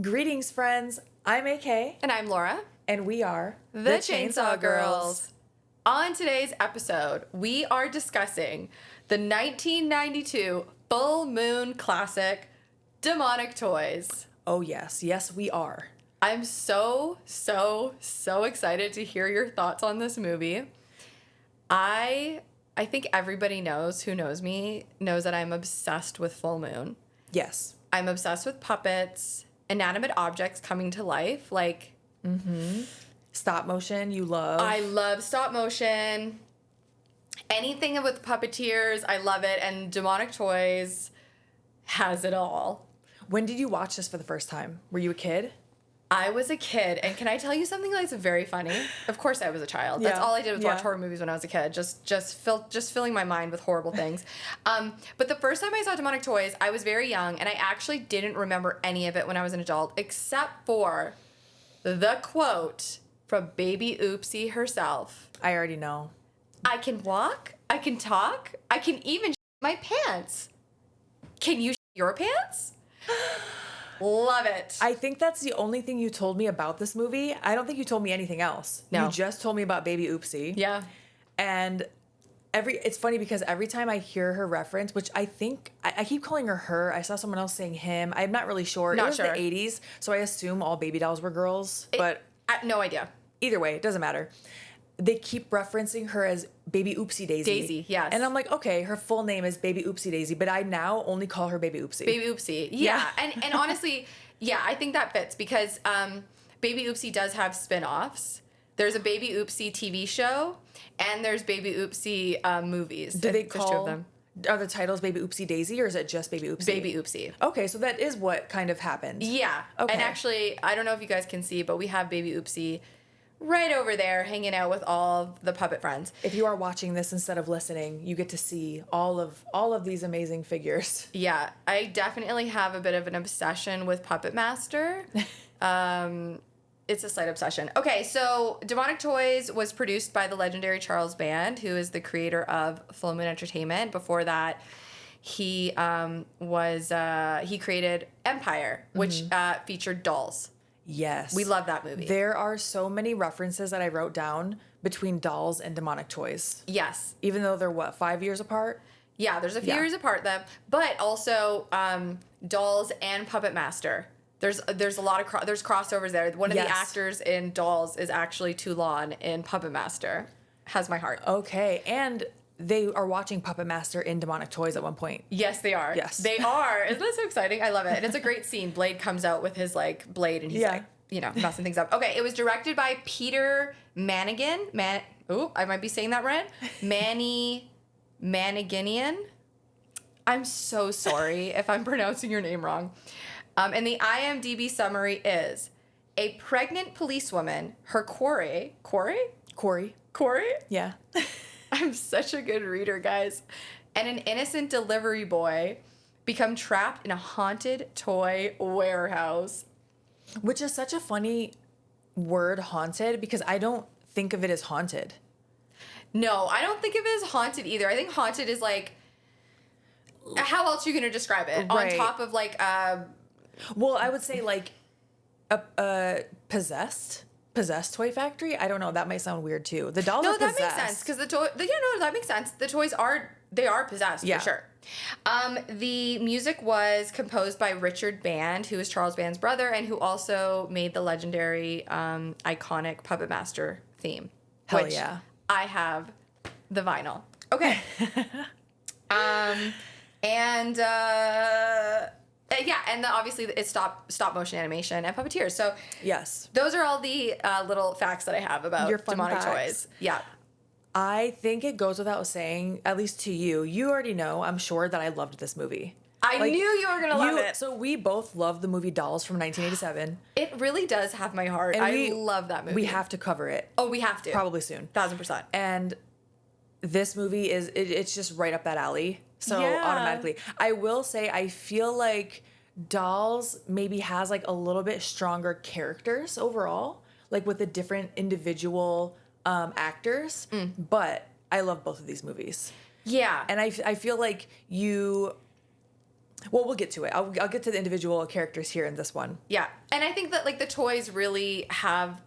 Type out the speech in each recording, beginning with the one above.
Greetings, friends. I'm AK. And I'm Laura. And we are The Chainsaw Girls. On today's episode, we are discussing the 1992 full moon classic, Demonic Toys. Oh, yes. Yes, we are. I'm so excited to hear your thoughts on this movie. I think everybody who knows me knows that I'm obsessed with full moon. Yes. I'm obsessed with puppets, inanimate objects coming to life, like... Mm-hmm. Stop motion, you love. I love stop motion. Anything with puppeteers, I love it. And Demonic Toys has it all. When did you watch this for the first time? Were you a kid? I was a kid, and can I tell you something that's very funny? Of course I was a child. That's all I did was watch horror movies when I was a kid, just filling my mind with horrible things. But the first time I saw Demonic Toys, I was very young, and I actually didn't remember any of it when I was an adult, except for the quote from Baby Oopsy herself. I already know. I can walk, I can talk, I can even my pants. Can you your pants? Love it. I think that's the only thing you told me about this movie. I don't think you told me anything else. No. You just told me about Baby Oopsy. Yeah. And it's funny because every time I hear her reference, which I think, I keep calling her, I saw someone else saying him. I'm not really sure. Not it was sure. the 80s, so I assume all baby dolls were girls. But no idea. Either way, it doesn't matter. They keep referencing her as Baby Oopsie Daisy. Daisy, yes. And I'm like, okay, her full name is Baby Oopsie Daisy, but I now only call her Baby Oopsie. Baby Oopsie. Yeah. And honestly, yeah, I think that fits because Baby Oopsie does have spin-offs. There's a Baby Oopsie TV show, and there's Baby Oopsie movies. Do they There's two call... of them. Are the titles Baby Oopsie Daisy, or is it just Baby Oopsie? Baby Oopsie. Okay, so that is what kind of happened. Yeah. Okay. And actually, I don't know if you guys can see, but we have Baby Oopsie right over there hanging out with all of the puppet friends. If you are watching this instead of listening, you get to see all of these amazing figures. Yeah, I definitely have a bit of an obsession with Puppet Master. It's a slight obsession. Okay, so Demonic Toys was produced by the legendary Charles Band, who is the creator of Full Moon Entertainment. Before that, he created Empire, which featured dolls. Yes. We love that movie. There are so many references that I wrote down between dolls and Demonic Toys. Yes. Even though they're, 5 years apart? Yeah, there's a few years apart them, but also Dolls and Puppet Master. There's a lot of there's crossovers there. One of the actors in Dolls is actually Toulon in Puppet Master. Has my heart. Okay, and they are watching Puppet Master in Demonic Toys at one point. Yes, they are. Yes. They are. Isn't that so exciting? I love it. And it's a great scene. Blade comes out with his blade and he's messing things up. Okay, it was directed by Peter Manigan. I might be saying that right. Maniginian. I'm so sorry if I'm pronouncing your name wrong. And the IMDb summary is a pregnant policewoman, her Corey? Yeah. I'm such a good reader, guys. And an innocent delivery boy become trapped in a haunted toy warehouse. Which is such a funny word, haunted, because I don't think of it as haunted. No, I don't think of it as haunted either. I think haunted is how else are you going to describe it? Right. On top of Well, I would say a possessed toy factory. I don't know. That might sound weird too. The dolls are possessed. No, that makes sense because that makes sense. The toys are possessed for sure. The music was composed by Richard Band, who is Charles Band's brother, and who also made the legendary iconic Puppet Master theme. Hell yeah! I have the vinyl. Okay. And obviously it's stop motion animation and puppeteers. So yes, those are all the little facts that I have about your fun Demonic facts. Toys. Yeah. I think it goes without saying, at least to you. You already know, I'm sure, that I loved this movie. I knew you were gonna love it. So we both love the movie Dolls from 1987. It really does have my heart. And I love that movie. We have to cover it. Oh, we have to. Probably soon. 1000%. And this movie it's just right up that alley. So automatically. I will say I feel like Dolls maybe has a little bit stronger characters overall, with the different individual actors. But I love both of these movies. Yeah. And I feel like you Well, we'll get to it. I'll get to the individual characters here in this one. Yeah. And I think that like the toys really have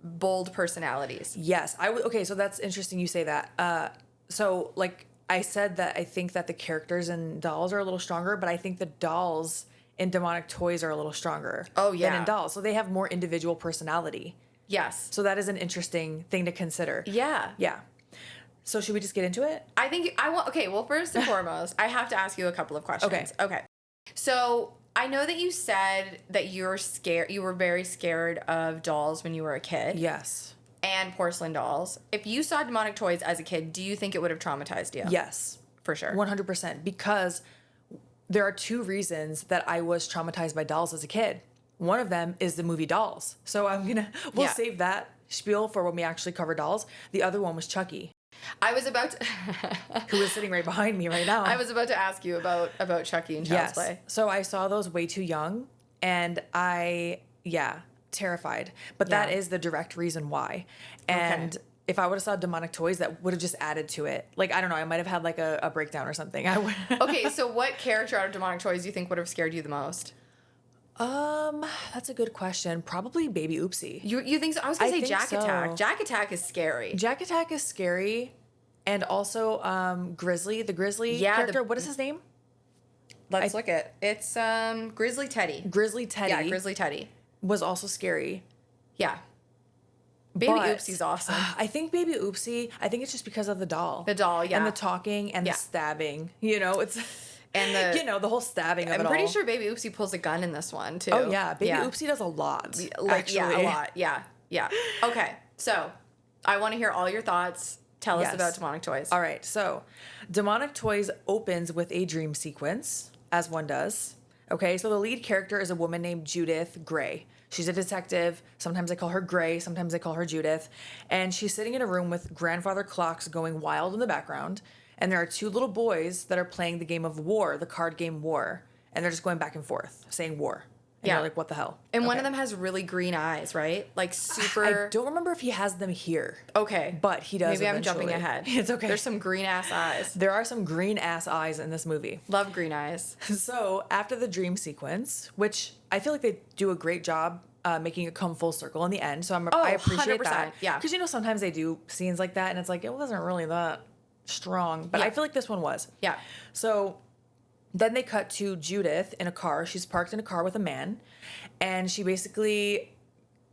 bold personalities. Yes. Okay, so that's interesting you say that. So like I said that I think that the characters in dolls are a little stronger, but I think the dolls in demonic toys are a little stronger than in dolls. So they have more individual personality. Yes. So that is an interesting thing to consider. Yeah. Yeah. So should we just get into it? I think okay, well, first and foremost, I have to ask you a couple of questions. Okay. So I know that you said that you were very scared of dolls when you were a kid. Yes. And porcelain dolls. If you saw demonic toys as a kid, do you think it would have traumatized you? Yes. For sure. 100%. Because there are two reasons that I was traumatized by dolls as a kid. One of them is the movie Dolls. So we'll save that spiel for when we actually cover dolls. The other one was Chucky. I was about to who is sitting right behind me right now. I was about to ask you about Chucky and Child's Play. So I saw those way too young, and terrified. But that is the direct reason why. And if I would have saw demonic toys, that would have just added to it. Like, I don't know, I might have had like a breakdown or something. Okay, so what character out of demonic toys do you think would have scared you the most? That's a good question. Probably Baby Oopsy. You think so? I was gonna say Jack Attack. Jack Attack is scary. Jack Attack is scary, and also Grizzly, the Grizzly character. What is his name? Let's look at it's Grizzly Teddy. Grizzly Teddy. Yeah, Grizzly Teddy was also scary. Yeah. Baby Oopsy's awesome. I think Baby Oopsy. I think it's just because of the doll. The doll, yeah, and the talking and the stabbing. You know, it's. And the whole stabbing of it all. I'm pretty sure Baby Oopsy pulls a gun in this one, too. Oh, yeah. Baby Oopsy does a lot, actually. Yeah, a lot. Yeah, yeah. Okay, so I want to hear all your thoughts. Tell us about demonic toys. All right, so demonic toys opens with a dream sequence, as one does. Okay, so the lead character is a woman named Judith Gray. She's a detective. Sometimes I call her Gray. Sometimes I call her Judith. And she's sitting in a room with grandfather clocks going wild in the background. And there are two little boys that are playing the game of War, the card game War. And they're just going back and forth, saying War. And you're like, what the hell? And one of them has really green eyes, right? Like super... I don't remember if he has them here. Okay. But he does Maybe eventually. I'm jumping ahead. It's okay. There's some green-ass eyes. There are some green-ass eyes in this movie. Love green eyes. So after the dream sequence, which I feel like they do a great job making it come full circle in the end. So I appreciate 100%, that. Yeah. Because, sometimes they do scenes like that, and it's like, it wasn't really that strong, but I feel like this one was. Yeah. So then they cut to Judith in a car. She's parked in a car with a man, and she basically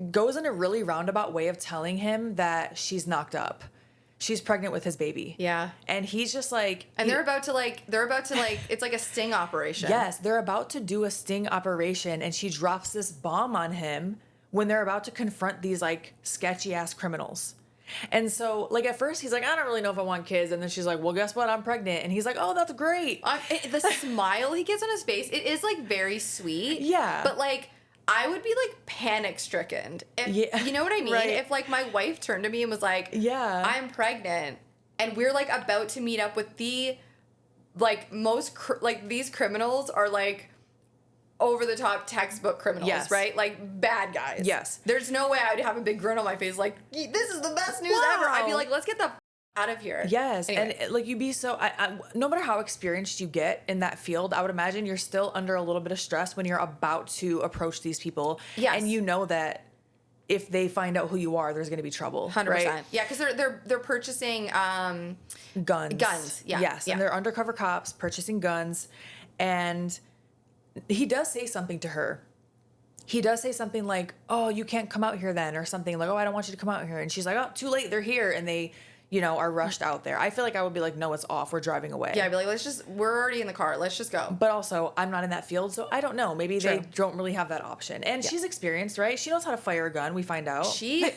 goes in a really roundabout way of telling him that she's knocked up. She's pregnant with his baby. Yeah. And he's just like... And they're about to it's like a sting operation. Yes, they're about to do a sting operation, and she drops this bomb on him when they're about to confront these like sketchy ass criminals. And so, like, at first, he's like, I don't really know if I want kids. And then she's like, well, guess what? I'm pregnant. And he's like, oh, that's great. The smile he gets on his face, it is, like, very sweet. Yeah. But, like, I would be, like, panic-stricken. You know what I mean? Right. If, like, my wife turned to me and was like, yeah, I'm pregnant. And we're, like, about to meet up with the, like, these criminals are, like... over-the-top textbook criminals, right? Like, bad guys. Yes. There's no way I'd have a big grin on my face like, this is the best news ever. I'd be like, let's get the out of here. Yes. Anyway. And, like, you'd be so... no matter how experienced you get in that field, I would imagine you're still under a little bit of stress when you're about to approach these people. Yes. And you know that if they find out who you are, there's going to be trouble. 100%. Right? Yeah, because they're purchasing... guns. Guns, yeah. Yes. Yeah. And they're undercover cops purchasing guns. And... he does say something to her. He does say something like, oh, you can't come out here then, or something like, oh, I don't want you to come out here. And she's like, oh, too late, they're here. And they, are rushed out there. I feel like I would be like, no, it's off, we're driving away. Yeah, I'd be like, we're already in the car, let's just go. But also, I'm not in that field, so I don't know. Maybe True. they don't really have that option. And she's experienced, right? She knows how to fire a gun, we find out. She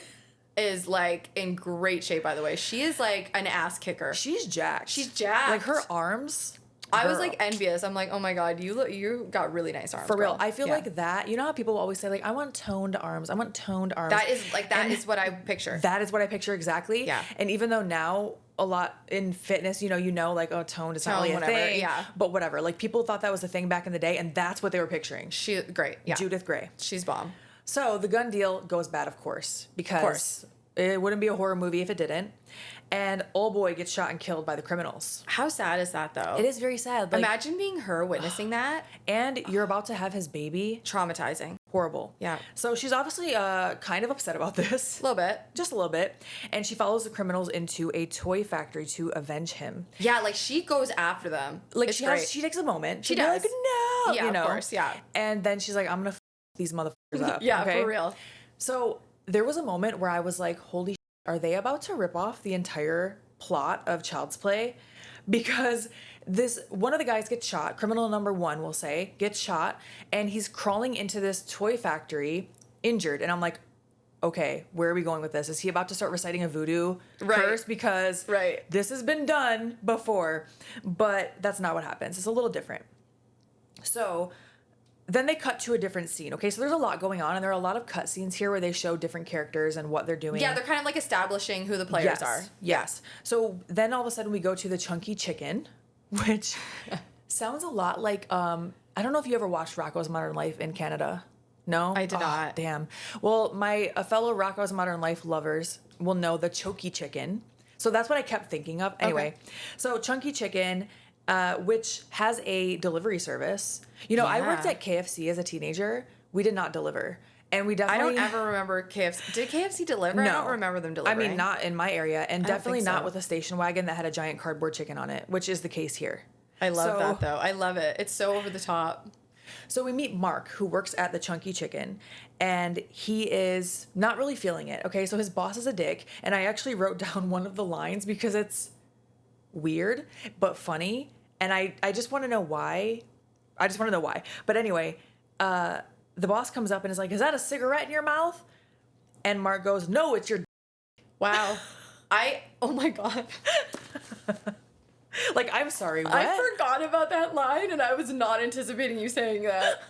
is, like, in great shape, by the way. She is, like, an ass kicker. She's jacked. She's jacked. Like, her arms... I was, like, envious. I'm like, oh, my God, you got really nice arms, For real. girl. I feel like that, you know how people always say, like, I want toned arms. I want toned arms. That is what I picture. That is what I picture exactly. Yeah. And even though now a lot in fitness, like, oh, toned is not really a whatever, thing. yeah. But whatever. Like, people thought that was a thing back in the day, and that's what they were picturing. Great, yeah. Judith Gray. She's bomb. So the gun deal goes bad, of course, because It wouldn't be a horror movie if it didn't. And old boy gets shot and killed by the criminals. How sad is that, though? It is very sad. Like, imagine being her witnessing that. And you're about to have his baby. Traumatizing. Horrible. Yeah. So she's obviously kind of upset about this. A little bit. Just a little bit. And she follows the criminals into a toy factory to avenge him. Yeah, like she goes after them. Like she takes a moment. She does. Like, no. Yeah, of course. Yeah. And then she's like, I'm going to these motherfuckers up. Yeah, okay? For real. So there was a moment where I was like, holy shit, are they about to rip off the entire plot of Child's Play? Because one of the guys gets shot, criminal number 1 we'll say, gets shot, and he's crawling into this toy factory injured. And I'm like, okay, where are we going with this? Is he about to start reciting a voodoo curse? Because this has been done before. But that's not what happens. It's a little different. So then they cut to a different scene. Okay, so there's a lot going on, and there are a lot of cut scenes here where they show different characters and what they're doing. Yeah, they're kind of like establishing who the players are. Yes. So then all of a sudden we go to the chunky chicken, which sounds a lot like, I don't know if you ever watched Rocko's Modern Life in Canada. No? I did not. Damn. Well, my fellow Rocko's Modern Life lovers will know the chunky chicken. So that's what I kept thinking of. Anyway, so chunky chicken, which has a delivery service. You know, I worked at KFC as a teenager. We did not deliver. And we definitely... I don't ever remember KFC. Did KFC deliver? No. I don't remember them delivering. I mean, not in my area. And definitely not with a station wagon that had a giant cardboard chicken on it, which is the case here. I love that, though. I love it. It's so over the top. So we meet Mark, who works at the Chunky Chicken, and he is not really feeling it. Okay, so his boss is a dick. And I actually wrote down one of the lines because it's weird, but funny. And I just want to know why. But anyway, the boss comes up and is like, is that a cigarette in your mouth? And Mark goes, no, it's your... Wow. Oh my God. Like, I'm sorry, what? I forgot about that line, and I was not anticipating you saying that.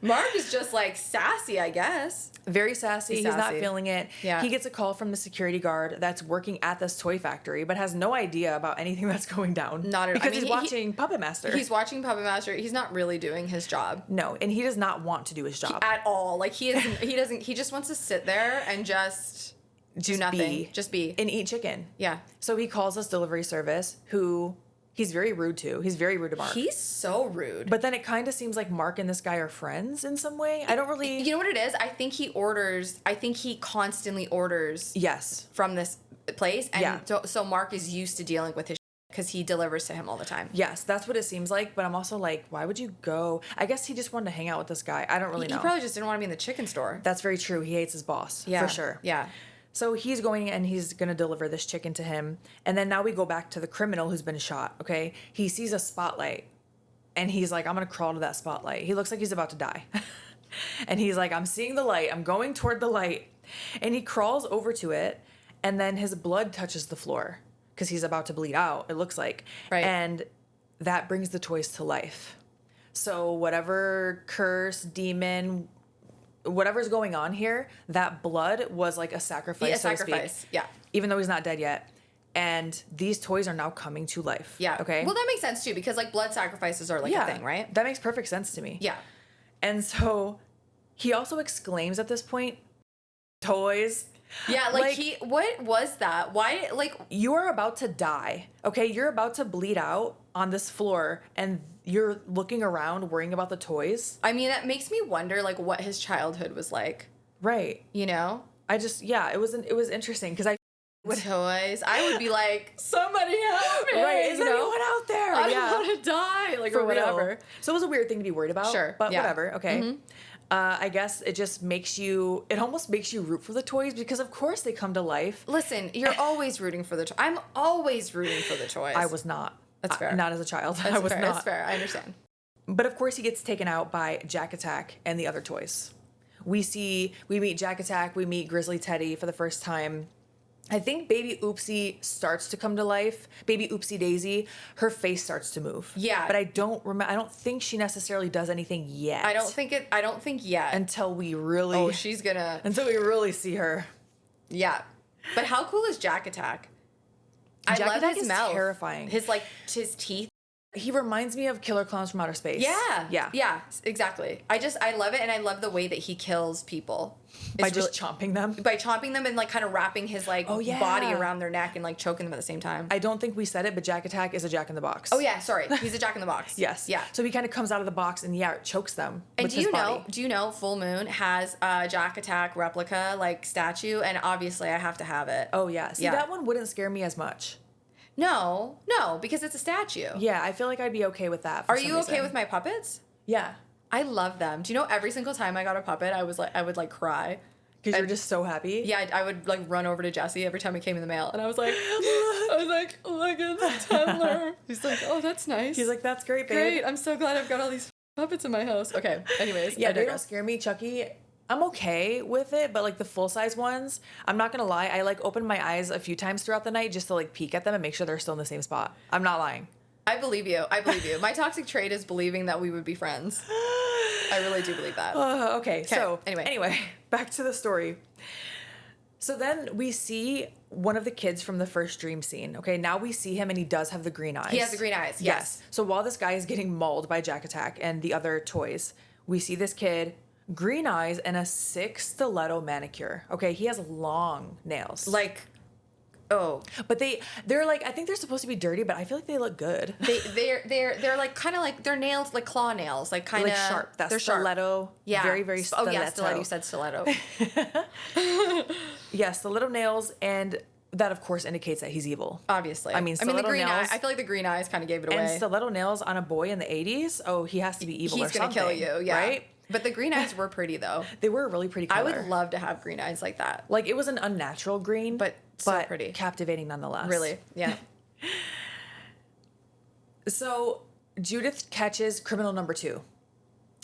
Mark is just, like, sassy, I guess. Very sassy. He's not feeling it. Yeah. He gets a call from the security guard that's working at this toy factory, but has no idea about anything that's going down. Not at all. Because he's watching Puppet Master. He's watching Puppet Master. He's not really doing his job. No, and he does not want to do his job. At all. Like, he just wants to sit there and just do nothing. Just be. And eat chicken. Yeah. So he calls this delivery service, who he's very rude to. He's very rude to Mark. He's so rude. But then it kind of seems like Mark and this guy are friends in some way. I don't really... You know what it is? I think he constantly orders... Yes. ...from this place. And so Mark is used to dealing with his because he delivers to him all the time. Yes, that's what it seems like. But I'm also like, why would you go? I guess he just wanted to hang out with this guy. I don't really know. He probably just didn't want to be in the chicken store. That's very true. He hates his boss. Yeah. For sure. Yeah. So he's going and he's going to deliver this chicken to him. And then now we go back to the criminal who's been shot, okay? He sees a spotlight and he's like, I'm going to crawl to that spotlight. He looks like he's about to die. And he's like, I'm seeing the light. I'm going toward the light. And he crawls over to it and then his blood touches the floor because he's about to bleed out, it looks like. Right. And that brings the toys to life. So whatever curse, demon... whatever's going on here, that blood was like a sacrifice, so to speak. Yeah. Even though he's not dead yet. And these toys are now coming to life. Yeah. Okay. Well, that makes sense too, because like blood sacrifices are like a thing, right? That makes perfect sense to me. Yeah. And so he also exclaims at this point, toys. Yeah, what was that? Why, like... You are about to die, okay? You're about to bleed out on this floor, and you're looking around worrying about the toys. I mean, that makes me wonder, like, what his childhood was like. Right. You know? It was interesting, because toys. I would be like, somebody help me! Right, is anyone out there? I don't want to die, like, or whatever. Real. So it was a weird thing to be worried about. Sure. But whatever, okay. Mm-hmm. I guess it just it almost makes you root for the toys because of course they come to life. Listen, you're always rooting for the toys. I'm always rooting for the toys. I was not. That's fair. Not as a child. That's I was fair. not. That's fair. I understand. But of course he gets taken out by Jack Attack and the other toys. We meet Jack Attack, we meet Grizzly Teddy for the first time. I think baby Oopsy starts to come to life. Baby Oopsie Daisy, her face starts to move. Yeah. But I don't think she necessarily does anything yet. I don't think yet. Until we really... Oh, she's gonna... Until we really see her. Yeah. But how cool is Jack Attack? I love his mouth. Terrifying. His teeth He reminds me of Killer Clowns from Outer Space. Yeah, exactly. I love it, and I love the way that he kills people. By just chomping them? By chomping them and, like, kind of wrapping his, like, body around their neck and, like, choking them at the same time. I don't think we said it, but Jack Attack is a Jack in the Box. Oh, yeah, sorry. He's a Jack in the Box. Yes. Yeah. So he kind of comes out of the box and, it chokes them with his body. Do you know Full Moon has a Jack Attack replica, like, statue, and obviously I have to have it. Oh, yeah. See, that one wouldn't scare me as much. No, because it's a statue. Yeah, I feel like I'd be okay with that. Are you okay with my puppets? Yeah. I love them. Do you know every single time I got a puppet, I would like cry. Because you're just so happy? Yeah, I would like run over to Jesse every time it came in the mail. And I was like, oh my God, it's a toddler. He's like, oh, that's nice. He's like, that's great, babe. Great, I'm so glad I've got all these puppets in my house. Okay, anyways. Yeah, they don't scare me. Chucky, I'm okay with it, but like the full-size ones, I'm not going to lie. I like open my eyes a few times throughout the night just to like peek at them and make sure they're still in the same spot. I'm not lying. I believe you. My toxic trait is believing that we would be friends. I really do believe that. Okay, so anyway, back to the story. So then we see one of the kids from the first dream scene. Okay, now we see him and he does have the green eyes. He has the green eyes, yes. So while this guy is getting mauled by Jack Attack and the other toys, we see this kid, green eyes and a 6 stiletto manicure. Okay, he has long nails. Like, oh. But they're like, I think they're supposed to be dirty, but I feel like they look good. They're like kind of like, they're nails, like claw nails, like kind of. Like sharp. That's they're stiletto. Sharp. Yeah. Very, very stiletto. Oh, yeah, stiletto. You said stiletto. Yeah, stiletto nails, and that, of course, indicates that he's evil. Obviously. I mean, the green nails, eye, I feel like the green eyes kind of gave it away. And stiletto nails on a boy in the 80s, oh, he has to be evil or something. He's going to kill you, yeah. Right? But the green eyes were pretty, though. They were a really pretty color. I would love to have green eyes like that. Like, it was an unnatural green. But so pretty. Captivating nonetheless. Really, yeah. So, Judith catches criminal number 2.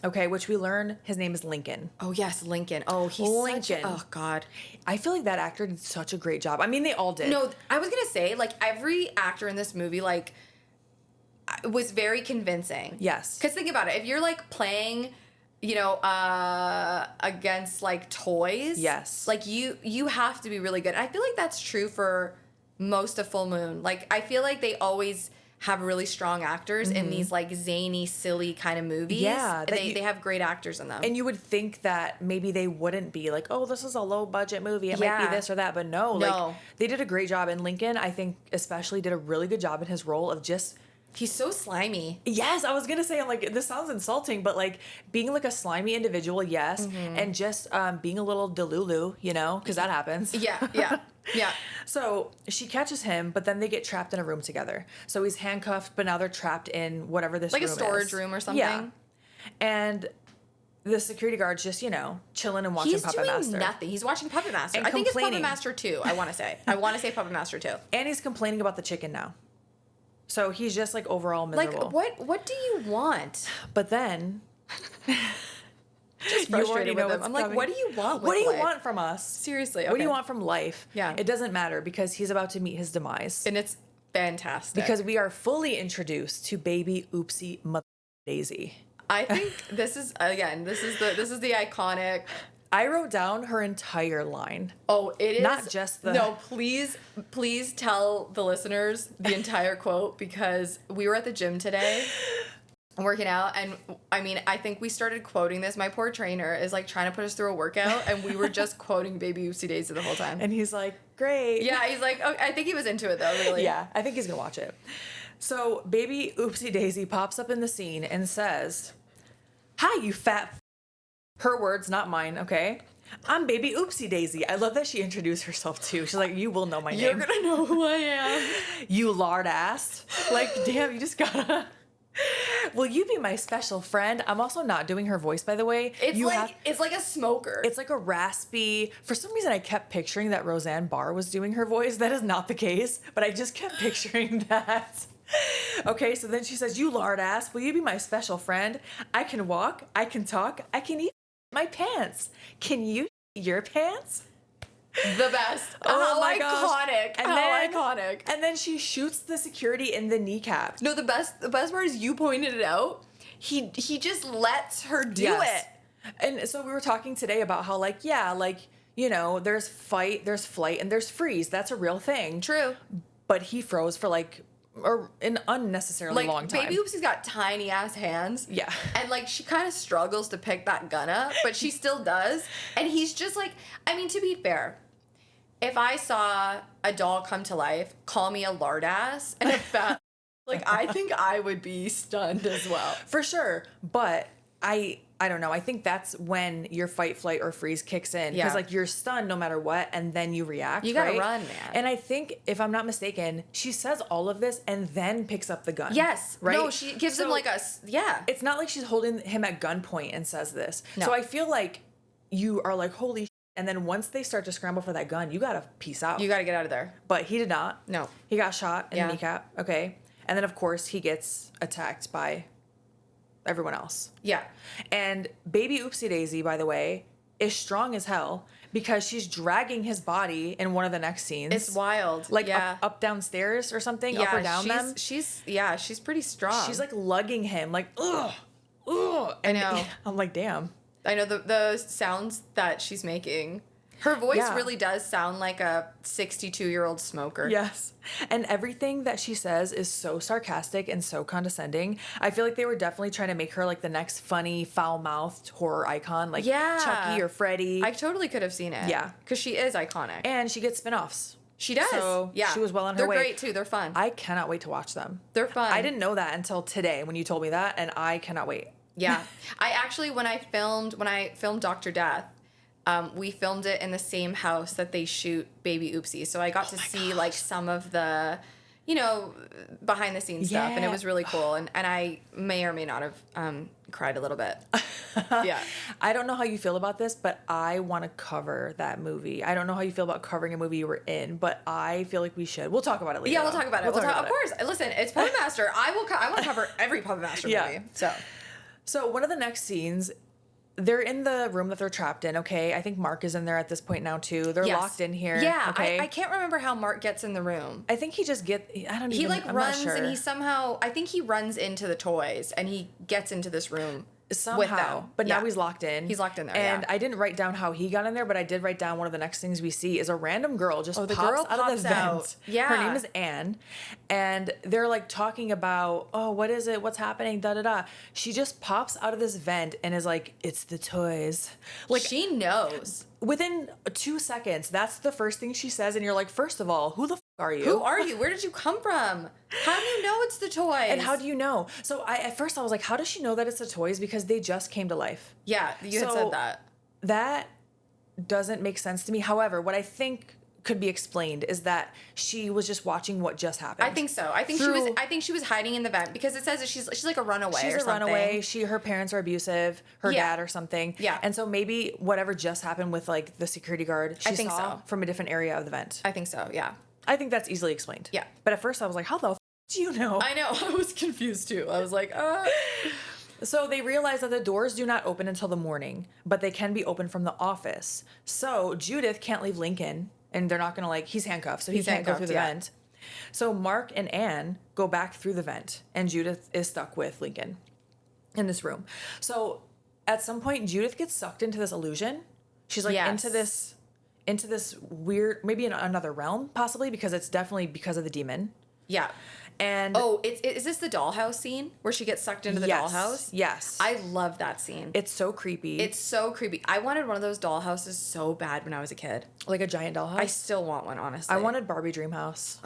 Okay, which we learn his name is Lincoln. Oh, yes, Lincoln. Oh, he's Lincoln. Oh, God. I feel like that actor did such a great job. I mean, they all did. No, I was going to say, like, every actor in this movie, like, was very convincing. Yes. Because think about it. If you're, like, playing, you know, against, like, toys. Yes. Like, you have to be really good. I feel like that's true for most of Full Moon. Like, I feel like they always have really strong actors in these like zany, silly kind of movies. Yeah. They have great actors in them. And you would think that maybe they wouldn't be like, oh, this is a low budget movie. It might be this or that. But no, like they did a great job. And Lincoln, I think especially did a really good job in his role of just... He's so slimy. Yes, I was going to say, I'm like, this sounds insulting, but like being like a slimy individual, yes. And just being a little delulu, you know, because that happens. Yeah. So she catches him, but then they get trapped in a room together. So he's handcuffed, but now they're trapped in whatever this room is. Like a storage room or something. Yeah. And the security guard's just, you know, chilling and watching Puppet Master. He's doing nothing. He's watching Puppet Master. And I think it's Puppet Master 2, I want to say. I want to say Puppet Master 2. And he's complaining about the chicken now. So he's just like overall miserable. Like, what do you want? But then... Just frustrated with him. I'm like, what do you want with What do you life? want from us? Seriously, okay. What do you want from life? Yeah. It doesn't matter because he's about to meet his demise. And it's fantastic. Because we are fully introduced to baby Oopsy Daisy. I think this is the iconic... I wrote down her entire line. Oh, it is... Not just the... No, please tell the listeners the entire quote because we were at the gym today working out, and I mean, I think we started quoting this. My poor trainer is like trying to put us through a workout, and we were just quoting Baby Oopsie Daisy the whole time. And he's like, great. Yeah, he's like, oh, I think he was into it though, really. Yeah, I think he's gonna watch it. So Baby Oopsie Daisy pops up in the scene and says, "Hi, you fat her words, not mine, okay? I'm Baby Oopsie Daisy." I love that she introduced herself too. She's like, you will know my name. You're gonna know who I am. You lard ass. Like, damn, you just gotta... Will you be my special friend? I'm also not doing her voice, by the way. It's like a smoker. It's like a raspy... For some reason, I kept picturing that Roseanne Barr was doing her voice. That is not the case, but I just kept picturing that. Okay, so then she says, you lard ass, will you be my special friend? I can walk, I can talk, I can eat my pants. Can you your pants? The best. Oh my iconic. Gosh. Iconic. And then she shoots the security in the kneecap. No, the best part is you pointed it out. He just lets her do it. And so we were talking today about how like, yeah, like, you know, there's fight, there's flight, and there's freeze. That's a real thing. True. But he froze for like or an unnecessarily like, long time. Baby Oopsy's got tiny ass hands. Yeah. And like she kind of struggles to pick that gun up, but she still does. And he's just like, I mean, to be fair, if I saw a doll come to life, call me a lard ass and a fat, like I think I would be stunned as well. For sure. But I don't know. I think that's when your fight, flight, or freeze kicks in. Because, like, you're stunned no matter what, and then you react, You gotta right? run, man. And I think, if I'm not mistaken, she says all of this and then picks up the gun. Yes. Right? No, she gives him like a, yeah. It's not like she's holding him at gunpoint and says this. No. So I feel like you are like, holy shit. And then once they start to scramble for that gun, you gotta peace out. You gotta get out of there. But he did not. No. He got shot in the kneecap. Okay. And then, of course, he gets attacked by everyone else. Yeah. And baby Oopsie Daisy, by the way, is strong as hell because she's dragging his body in one of the next scenes. It's wild. Like up downstairs or something, up or down them. She's pretty strong. She's like lugging him, like, ugh, ugh. I know. I'm like, damn. I know the sounds that she's making. Her voice really does sound like a 62-year-old smoker. Yes. And everything that she says is so sarcastic and so condescending. I feel like they were definitely trying to make her like the next funny, foul-mouthed horror icon, like Chucky or Freddy. I totally could have seen it. Yeah. Because she is iconic. And she gets spin-offs. She does. So she was well on her way. They're great too. They're fun. I cannot wait to watch them. They're fun. I didn't know that until today when you told me that, and I cannot wait. Yeah. I actually, when I filmed Dr. Death, we filmed it in the same house that they shoot Baby Oopsie. So I got to see like some of the, behind the scenes stuff, and it was really cool. And I may or may not have cried a little bit. Yeah. I don't know how you feel about this, but I want to cover that movie. I don't know how you feel about covering a movie you were in, but I feel like we should. We'll talk about it later. Yeah, we'll talk about it. Of course. It. Listen, it's Puppet Master. I want to cover every Puppet Master movie. So one of the next scenes, they're in the room that they're trapped in, okay? I think Mark is in there at this point now, too. They're locked in here. Yeah, okay? I can't remember how Mark gets in the room. I think he just I'm runs not sure. and he somehow, I think he runs into the toys and he gets into this room. Somehow, with them. But now he's locked in. He's locked in there, and I didn't write down how he got in there, but I did write down one of the next things we see is a random girl just pops out of the vent. Yeah. Her name is Anne, and they're like talking about, oh, what is it? What's happening? Da da da. She just pops out of this vent and is like, it's the toys. Like she knows. Within 2 seconds, that's the first thing she says, and you're like, first of all, who the are you? Who are you? Where did you come from? How do you know it's the toys? And how do you know? So at first I was like, how does she know that it's the toys? Because they just came to life. Yeah, you had said that. That doesn't make sense to me. However, what I think could be explained is that she was just watching what just happened. I think so. I think she was hiding in the vent because it says that she's like a runaway. She's or a something. runaway. Her parents are abusive. Her dad or something. Yeah. And so maybe whatever just happened with like the security guard, she saw from a different area of the vent. I think so. Yeah. I think that's easily explained. Yeah. But at first I was like, how the f do you know? I know. I was confused too. I was like, So they realize that the doors do not open until the morning, but they can be opened from the office. So Judith can't leave Lincoln, and they're not going to he's handcuffed, so he can't go through the vent. So Mark and Anne go back through the vent, and Judith is stuck with Lincoln in this room. So at some point, Judith gets sucked into this illusion. She's like into this weird, maybe in another realm, possibly, because it's definitely because of the demon. Yeah. And is this the dollhouse scene where she gets sucked into the dollhouse? Yes. I love that scene. It's so creepy. It's so creepy. I wanted one of those dollhouses so bad when I was a kid. Like a giant dollhouse? I still want one, honestly. I wanted Barbie Dreamhouse.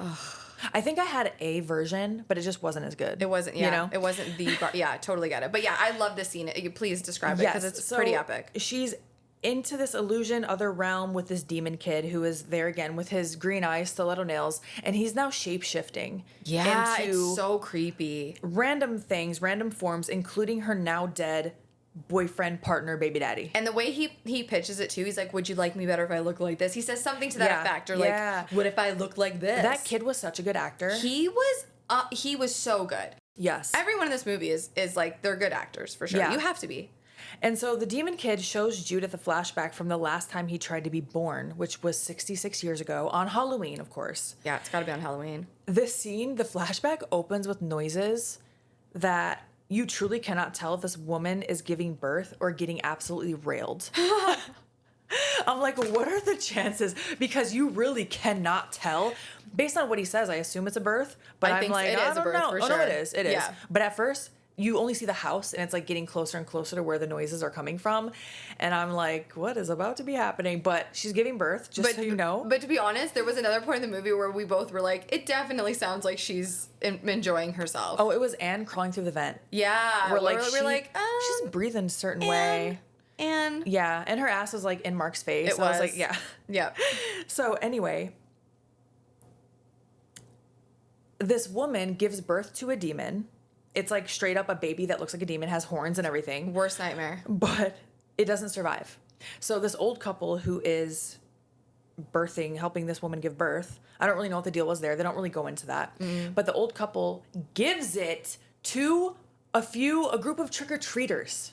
I think I had a version, but it just wasn't as good. It wasn't, it wasn't the, yeah, I totally get it. But yeah, I love this scene. Please describe it because it's pretty epic. She's into this illusion, other realm with this demon kid who is there again with his green eyes, stiletto nails, and he's now shape-shifting. Yeah, into it's so creepy. Random things, random forms, including her now dead boyfriend, partner, baby daddy. And the way he pitches it too, he's like, would you like me better if I look like this? He says something to that effect, or like, what if I look like this? That kid was such a good actor. He was so good. Yes. Everyone in this movie is like, they're good actors for sure. Yeah. You have to be. And so the demon kid shows Judith a flashback from the last time he tried to be born, which was 66 years ago, on Halloween, of course. Yeah, it's got to be on Halloween. This scene, the flashback opens with noises that you truly cannot tell if this woman is giving birth or getting absolutely railed. I'm like, what are the chances? Because you really cannot tell. Based on what he says, I assume it's a birth. But I'm like, I don't know. For oh, sure. no, it is. It is. Yeah. But at first, you only see the house, and it's like getting closer and closer to where the noises are coming from. And I'm like, what is about to be happening? But she's giving birth, just so you know. But to be honest, there was another point in the movie where we both were like, it definitely sounds like she's enjoying herself. Oh, it was Anne crawling through the vent. Yeah. We're like, she's breathing a certain way. And yeah, and her ass was like in Mark's face. It was. I was like, yeah. Yeah. So anyway, this woman gives birth to a demon. It's like straight up a baby that looks like a demon, has horns and everything. Worst nightmare. But it doesn't survive. So this old couple who is helping this woman give birth, I don't really know what the deal was there. They don't really go into that. But the old couple gives it to a group of trick-or-treaters.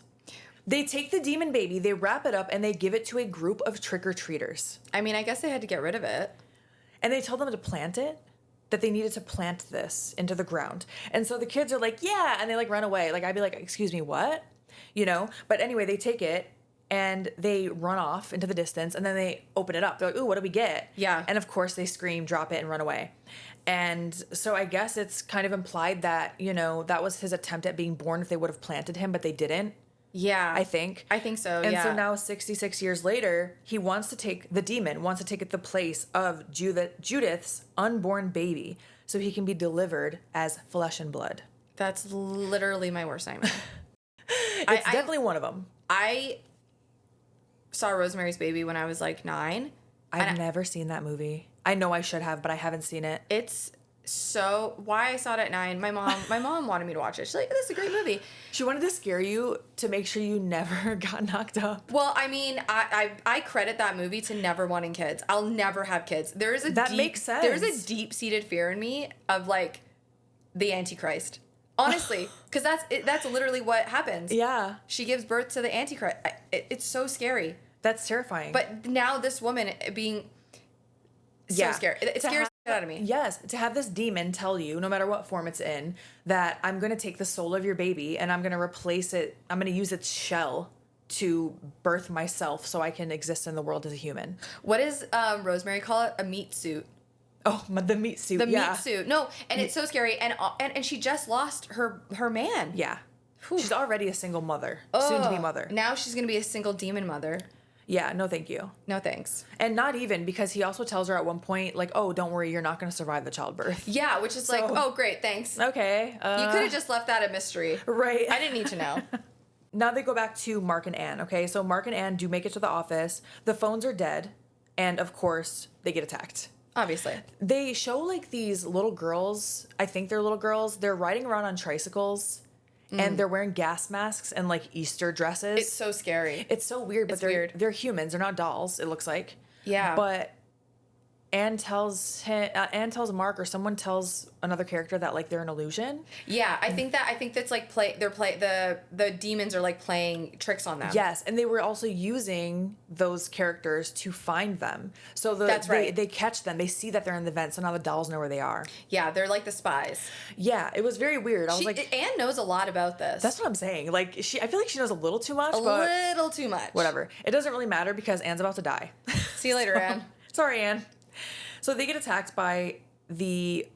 They take the demon baby, they wrap it up, and they give it to a group of trick-or-treaters. I mean, I guess they had to get rid of it. And they tell them to plant it, that they needed to plant this into the ground. And so the kids are like, yeah, and they like run away. Like, I'd be like, excuse me, what? You know? But anyway, they take it, and they run off into the distance, and then they open it up. They're like, ooh, what do we get? Yeah. And of course, they scream, drop it, and run away. And so I guess it's kind of implied that, you know, that was his attempt at being born if they would have planted him, but they didn't. Yeah. I think so, and yeah. so now 66 years later, he wants to take the place of Judith's unborn baby so he can be delivered as flesh and blood. That's literally my worst nightmare. It's definitely one of them. I saw Rosemary's Baby when I was like 9. I've never seen that movie. I know I should have, but I haven't seen it. It's so why I saw it at 9. My mom wanted me to watch it. She's like, "This is a great movie." She wanted to scare you to make sure you never got knocked up. Well, I mean, I credit that movie to never wanting kids. I'll never have kids. Makes sense. There's a deep-seated fear in me of like the Antichrist. Honestly, because that's literally what happens. Yeah. She gives birth to the Antichrist. It's so scary. That's terrifying. But now this woman being so scary. It scares the shit out of me. Yes, to have this demon tell you, no matter what form it's in, that I'm going to take the soul of your baby and I'm going to replace it. I'm going to use its shell to birth myself so I can exist in the world as a human. What does Rosemary call it? A meat suit. Oh, the meat suit. Meat suit. No, and it's so scary. And she just lost her man. Yeah. Whew. She's already a single mother, soon to be mother. Now she's going to be a single demon mother. Yeah, no thank you. No thanks. And not even, because he also tells her at one point, like, oh, don't worry, you're not going to survive the childbirth. Yeah, which is like, oh, great, thanks. Okay. You could have just left that a mystery. Right. I didn't need to know. Now they go back to Mark and Anne, okay? So Mark and Anne do make it to the office. The phones are dead. And, of course, they get attacked. Obviously. They show, like, these little girls. I think they're little girls. They're riding around on tricycles. And they're wearing gas masks and like Easter dresses. It's so scary. It's so weird, but they're humans. They're not dolls, it looks like. Yeah. But Anne tells Mark, or someone tells another character that like they're an illusion. Yeah, I think that's like the demons are like playing tricks on them. Yes, and they were also using those characters to find them. So that's right. They catch them. They see that they're in the vent, so now the dolls know where they are. Yeah, they're like the spies. Yeah, it was very weird. I was like, Anne knows a lot about this. That's what I'm saying. Like I feel like she knows a little too much. A little too much. Whatever. It doesn't really matter because Anne's about to die. See you later, Anne. Sorry, Anne. So they get attacked by the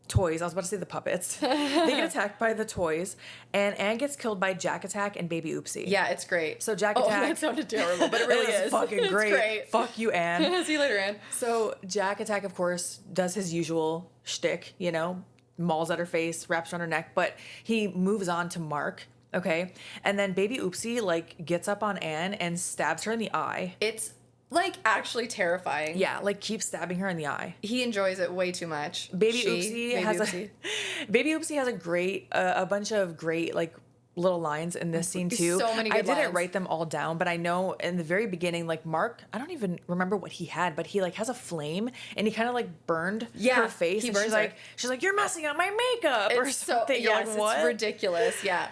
toys. I was about to say the puppets. They get attacked by the toys, and Anne gets killed by Jack Attack and Baby Oopsy. Yeah, it's great. So Jack Attack. That sounded terrible, but it really is. Fucking great. It's great. Fuck you, Anne. See you later, Anne. So Jack Attack, of course, does his usual shtick, you know, mauls at her face, wraps around her neck, but he moves on to Mark. Okay. And then Baby Oopsy, like, gets up on Anne and stabs her in the eye. It's like actually terrifying. Yeah, like keeps stabbing her in the eye. He enjoys it way too much. Baby Oopsy has a bunch of great like little lines in this scene too. So many good lines. I didn't write them all down, but I know in the very beginning, like Mark, I don't even remember what he had, but he like has a flame and he kind of like burned her face. He and burns her. She's like, you're messing up my makeup or something. Yes, like, what? It's ridiculous. Yeah.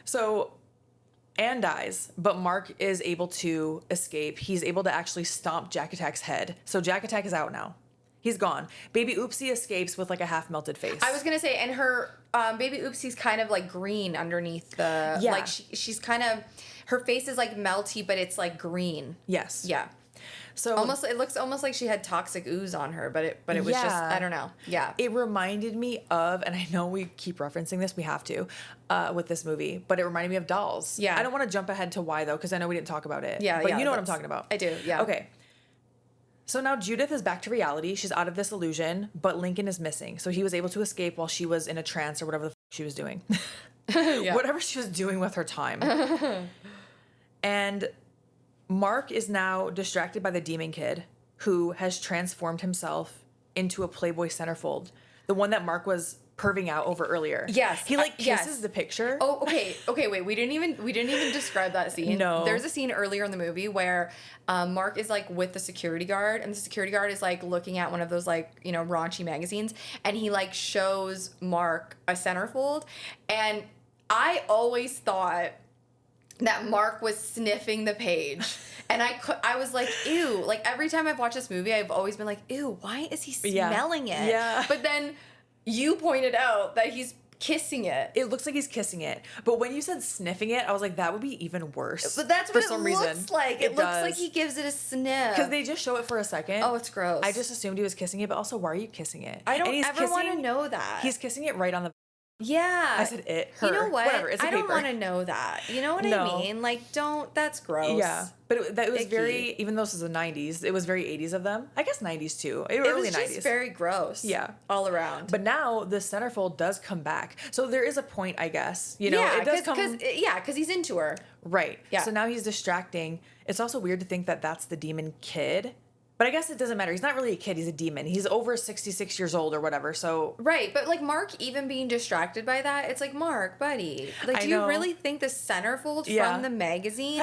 So Anne dies, but Mark is able to escape. He's able to actually stomp Jack Attack's head. So Jack Attack is out now. He's gone. Baby Oopsy escapes with like a half melted face. I was gonna say, and her Baby Oopsy's kind of like green underneath the. Yeah. Like she's kind of, her face is like melty, but it's like green. Yes. Yeah. So it looks almost like she had toxic ooze on her, but it was just, I don't know. Yeah. It reminded me of, and I know we keep referencing this, we have to, with this movie, but it reminded me of Dolls. Yeah. I don't want to jump ahead to why though, because I know we didn't talk about it. Yeah, but you know what I'm talking about. I do, yeah. Okay. So now Judith is back to reality. She's out of this illusion, but Lincoln is missing. So he was able to escape while she was in a trance or whatever the she was doing. Yeah. Whatever she was doing with her time. And Mark is now distracted by the demon kid who has transformed himself into a Playboy centerfold. The one that Mark was perving out over earlier. Yes. He kisses the picture. Oh, okay. Okay, wait. We didn't even describe that scene. No. There's a scene earlier in the movie where Mark is like with the security guard, and the security guard is like looking at one of those like, raunchy magazines, and he like shows Mark a centerfold, and I always thought that Mark was sniffing the page. And I was like, ew. Like, every time I've watched this movie, I've always been like, ew, why is he smelling it? Yeah. But then you pointed out that he's kissing it. It looks like he's kissing it. But when you said sniffing it, I was like, that would be even worse. But that's what for some it looks reason. like. It looks like he gives it a sniff. Because they just show it for a second. Oh, it's gross. I just assumed he was kissing it, but also, why are you kissing it? I don't ever want to know that. He's kissing it right on the... Yeah. I said it, her. You know what? Whatever, it's a I don't paper. want to know that. You know what I mean? Like, that's gross. Yeah. But it was Icky. very, even though this is the 90s, it was very 80s of them. I guess 90s too. Early It was 90s. just very gross. Yeah. All around. But now the centerfold does come back. So there is a point, I guess. It does come... because he's into her. Right. Yeah. So now he's distracting. It's also weird to think that that's the demon kid. But I guess it doesn't matter. He's not really a kid. He's a demon. He's over 66 years old or whatever. So right, but like Mark even being distracted by that, it's like, Mark, buddy, like, do you really think the centerfold from the magazine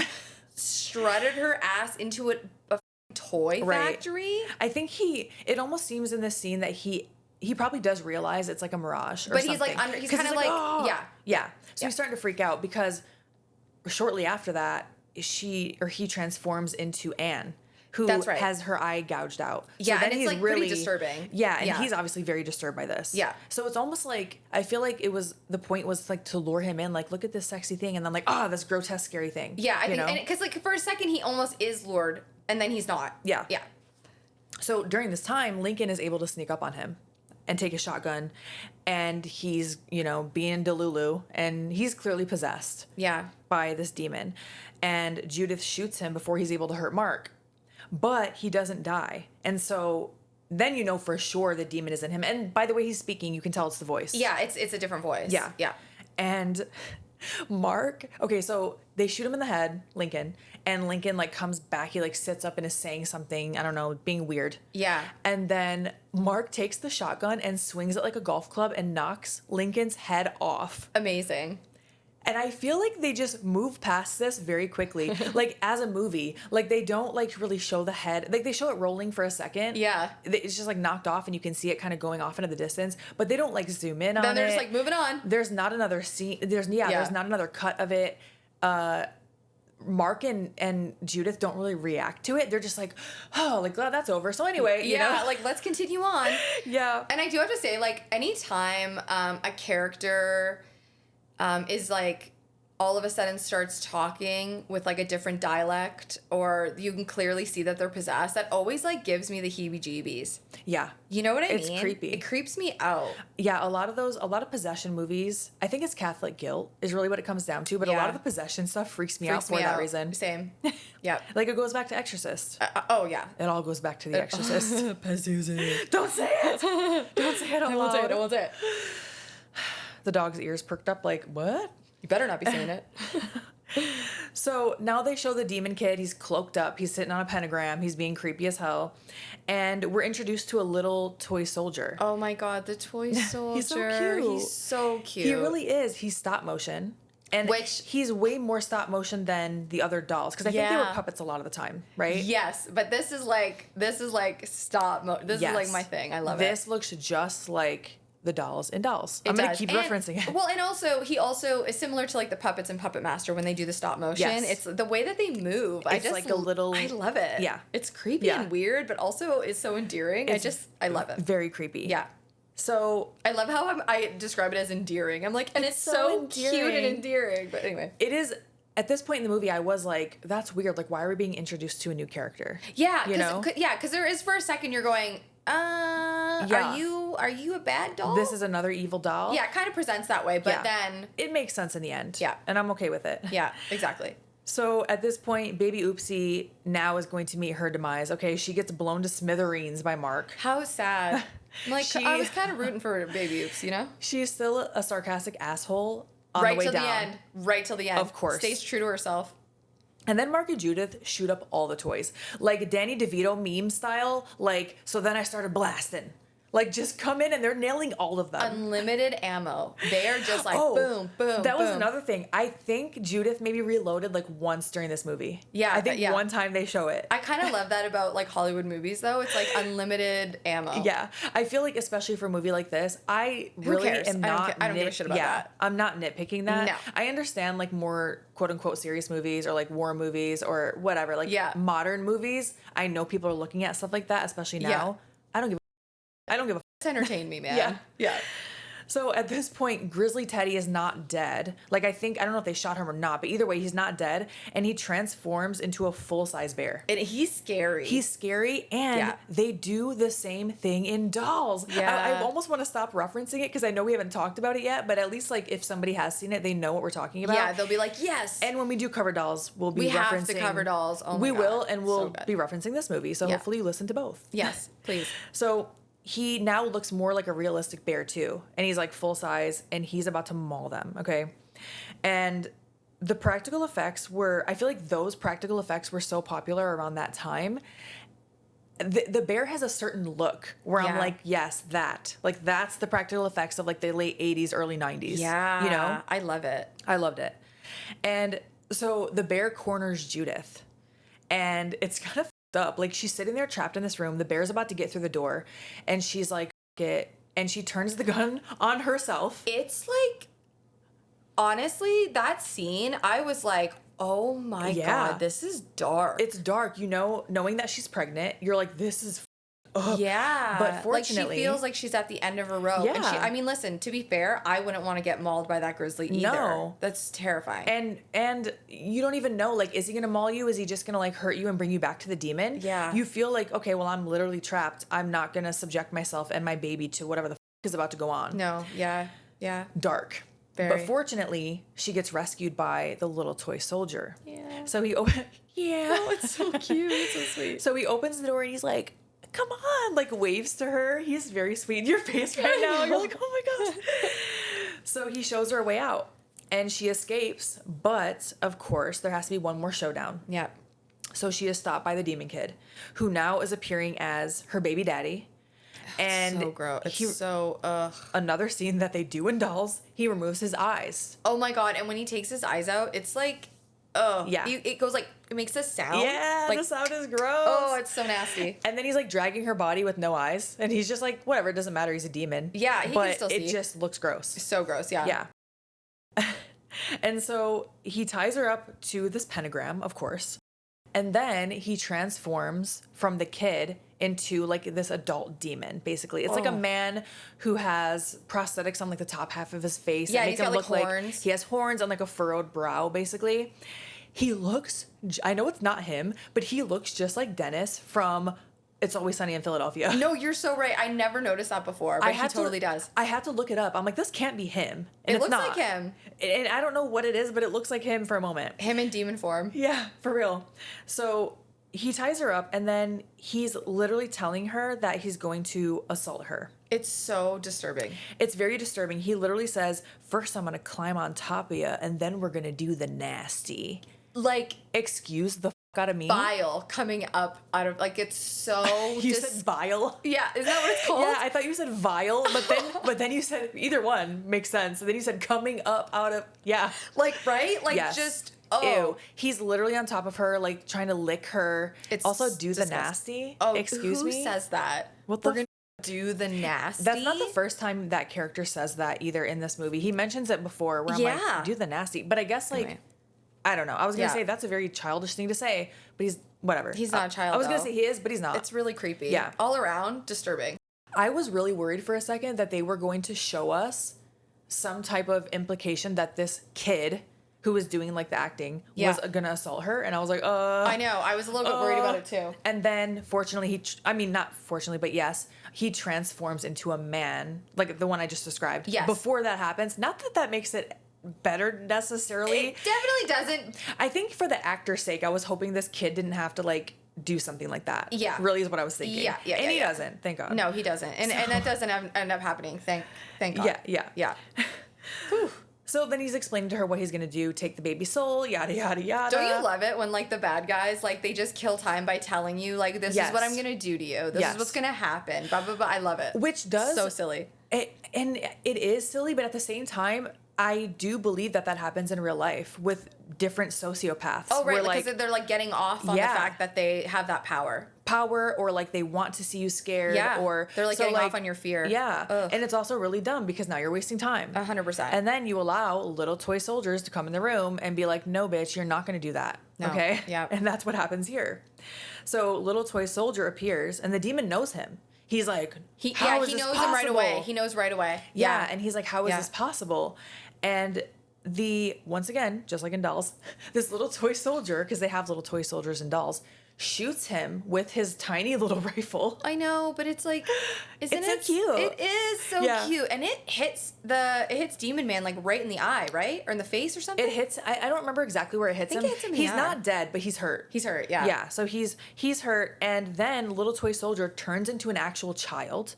strutted her ass into a toy factory? I think it almost seems in this scene that he probably does realize it's like a mirage or but something. He's kind of like, oh. Yeah. So he's starting to freak out because shortly after that, he transforms into Anne, who has her eye gouged out. So yeah, then and it's like really, pretty disturbing. Yeah, and he's obviously very disturbed by this. Yeah. So it's almost like, I feel like the point was like to lure him in, like, look at this sexy thing, and then like, this grotesque, scary thing. Yeah, I think, and because like for a second he almost is lured, and then he's not. Yeah. Yeah. So during this time, Lincoln is able to sneak up on him and take a shotgun, and he's, being Delulu, and he's clearly possessed. Yeah. By this demon. And Judith shoots him before he's able to hurt Mark. But he doesn't die. And so then you know for sure the demon is in him. And by the way he's speaking, you can tell it's the voice. Yeah, it's a different voice. Yeah. Yeah. And Mark, okay, so they shoot him in the head, Lincoln, and Lincoln like comes back, he like sits up and is saying something, I don't know, being weird. Yeah. And then Mark takes the shotgun and swings it like a golf club and knocks Lincoln's head off. Amazing. And I feel like they just move past this very quickly. Like, as a movie, like, they don't, like, really show the head. Like, they show it rolling for a second. Yeah. It's just, like, knocked off, and you can see it kind of going off into the distance. But they don't, like, zoom in on it. Then they're just, like, moving on. There's not another scene. There's not another cut of it. Mark and Judith don't really react to it. They're just like, oh, like, glad that's over. So anyway, you know? like, let's continue on. Yeah. And I do have to say, like, anytime a character is like all of a sudden starts talking with like a different dialect, or you can clearly see that they're possessed, that always like gives me the heebie-jeebies. Yeah. You know what I mean? It's creepy. It creeps me out. Yeah, a lot of possession movies, I think it's Catholic guilt is really what it comes down to, but a lot of the possession stuff freaks me out for that reason. Same. Yep. Like, it goes back to Exorcist. Oh, yeah. It all goes back to The Exorcist. Pazuzu. Don't say it! Don't say it out loud. I won't say it. The dog's ears perked up like, what? You better not be saying it. So now they show the demon kid. He's cloaked up. He's sitting on a pentagram. He's being creepy as hell. And we're introduced to a little toy soldier. Oh my God, the toy soldier. He's so cute. He's so cute. He really is. He's stop motion. And he's way more stop motion than the other dolls. Because I think they were puppets a lot of the time, right? Yes, but this is like stop motion. This is like my thing. I love it. This looks just like the dolls in Dolls. I'm going to keep referencing it. Well, and also, he also is similar to like the puppets in Puppet Master when they do the stop motion. Yes. It's the way that they move. It's like a little... I love it. Yeah. It's creepy and weird, but also is so endearing. I love it. Very creepy. Yeah. So... I love how I describe it as endearing. I'm like, and it's so cute and endearing. But anyway. It is... at this point in the movie, I was like, that's weird. Like, why are we being introduced to a new character? Yeah, you know? because there is for a second you're going, are you a bad doll? This is another evil doll. Yeah, it kind of presents that way, but then it makes sense in the end. Yeah, and I'm okay with it. Yeah, exactly. So at this point, baby Oopsy now is going to meet her demise. Okay, she gets blown to smithereens by Mark. How sad. Like, I was kind of rooting for baby Oops, you know? She's still a sarcastic asshole on right the way till down. the end. Right till the end. Of course. Stays true to herself. And then Mark and Judith shoot up all the toys. Like Danny DeVito meme style. Like, so then I started blasting. Like, just come in and they're nailing all of them. Unlimited ammo. They are just like, boom, boom, That was boom. another thing. I think Judith maybe reloaded like once during this movie. Yeah. I think one time they show it. I kind of love that about like Hollywood movies though. It's like unlimited ammo. Yeah. I feel like especially for a movie like this, I really am not... I don't give a shit about that. I'm not nitpicking that. No. I understand like more quote unquote serious movies or like war movies or whatever. Like modern movies. I know people are looking at stuff like that, especially now. Yeah. I don't give a It's entertained me, man. Yeah. Yeah. So at this point, Grizzly Teddy is not dead. Like, I don't know if they shot him or not, but either way, he's not dead. And he transforms into a full-size bear. And he's scary. He's scary, and they do the same thing in Dolls. Yeah. I almost want to stop referencing it because I know we haven't talked about it yet, but at least, like, if somebody has seen it, they know what we're talking about. Yeah, they'll be like, yes. And when we do cover Dolls, we'll be referencing... We have to cover Dolls. Oh my we God. will, and we'll So be referencing this movie. So hopefully you listen to both. Yes, please. So... he now looks more like a realistic bear too. And he's like full size and he's about to maul them. Okay. And the practical effects I feel like those practical effects were so popular around that time. The bear has a certain look where I'm like, yes, like that's the practical effects of like the late 80s, early 90s. Yeah. You know? I love it. I loved it. And so the bear corners Judith and it's kind of up. Like she's sitting there trapped in this room. The bear's about to get through the door and she's like, and she turns the gun on herself. It's like, honestly, that scene, I was like, oh my God, this is dark. It's dark, knowing that she's pregnant. You're like, this is yeah. But fortunately, like she feels like she's at the end of her rope. Yeah. And listen, to be fair, I wouldn't want to get mauled by that grizzly either. No. That's terrifying. And you don't even know, like, is he gonna maul you? Is he just gonna like hurt you and bring you back to the demon? Yeah. You feel like, okay, well, I'm literally trapped. I'm not gonna subject myself and my baby to whatever the is about to go on. No. Yeah. Yeah. Dark. Very. But fortunately, she gets rescued by the little toy soldier. Yeah. So he yeah. Oh, it's so cute. It's so sweet. So he opens the door and he's like, come on, like waves to her. He's very sweet in your face right now. You're like, oh my gosh. So he shows her a way out and she escapes. But of course, there has to be one more showdown. Yeah. So she is stopped by the demon kid who now is appearing as her baby daddy. And so gross. It's so, another scene that they do in Dolls, he removes his eyes. Oh my God. And when he takes his eyes out, it's like, oh. Yeah. It goes like, it makes a sound. Yeah, like, the sound is gross. Oh, it's so nasty. And then he's like dragging her body with no eyes. And he's just like, whatever, it doesn't matter. He's a demon. Yeah, he can still see. It just looks gross. So gross, yeah. Yeah. And so he ties her up to this pentagram, of course. And then he transforms from the kid into like this adult demon, basically. It's like a man who has prosthetics on like the top half of his face. Yeah, that he's make got him like look horns. He has horns and like a furrowed brow, basically. He looks, I know it's not him, but he looks just like Dennis from It's Always Sunny in Philadelphia. No, you're so right. I never noticed that before, but he totally does. I had to look it up. I'm like, this can't be him. And It it's looks not. like him. And I don't know what it is, but it looks like him for a moment. Him in demon form. Yeah, for real. So he ties her up and then he's literally telling her that he's going to assault her. It's so disturbing. It's very disturbing. He literally says, first I'm going to climb on top of you and then we're going to do the nasty. Like, excuse the fuck out of me. Bile coming up out of, like, it's so... You said bile? Yeah, is that what it's called? Yeah, I thought you said vile, but then you said either one makes sense. And then you said coming up out of, yeah. Like, right? Like, yes. just... Oh. Ew. He's literally on top of her, like, trying to lick her. It's also do disgusting. the nasty. Oh, excuse me? Who says that? What We're the gonna do the nasty? That's not the first time that character says that either in this movie. He mentions it before where I'm like, do the nasty. But I guess, like, anyway. I don't know. I was going to say that's a very childish thing to say, but he's, whatever. He's not a child, I was going to say he is, but he's not. It's really creepy. Yeah. All around, disturbing. I was really worried for a second that they were going to show us some type of implication that this kid who was doing like the acting Yeah. was gonna assault her, and I was like, I know. I was a little bit worried about it too. And then, fortunately, not fortunately, but yes, he transforms into a man, like the one I just described. Yes. Before that happens, not that that makes it better necessarily. It definitely doesn't. I think for the actor's sake, I was hoping this kid didn't have to like do something like that. Yeah. Really is what I was thinking. Yeah, yeah, And yeah, he yeah. doesn't, thank God. No, he doesn't. And that doesn't end up happening. Thank God. Yeah. Whew. So then he's explaining to her what he's gonna do, take the baby soul, yada yada yada. Don't you love it when like the bad guys like they just kill time by telling you like this is what I'm gonna do to you. This is what's gonna happen. Blah blah blah. I love it. Which does so silly. And it is silly, but at the same time, I do believe that happens in real life with different sociopaths. Oh right, like because they're like getting off on the fact that they have that power, or like they want to see you scared. Yeah, or they're like getting off on your fear. Yeah. Ugh. And it's also really dumb because now you're wasting time. 100%. And then you allow little toy soldiers to come in the room and be like, no, bitch, you're not going to do that. No. Okay? Yeah. And that's what happens here. So little toy soldier appears and the demon knows him. He's like, he knows him right away. He knows right away. Yeah. And he's like, how is this possible? And once again, just like in Dolls, this little toy soldier, because they have little toy soldiers in Dolls, shoots him with his tiny little rifle. I know, but it's like, isn't it so cute? It is so cute, and it hits Demon Man like right in the eye, right, or in the face or something. It hits. I don't remember exactly where it hits him. It hits him in he's the eye. not dead, but he's hurt. He's hurt. Yeah. Yeah. So he's hurt, and then little toy soldier turns into an actual child.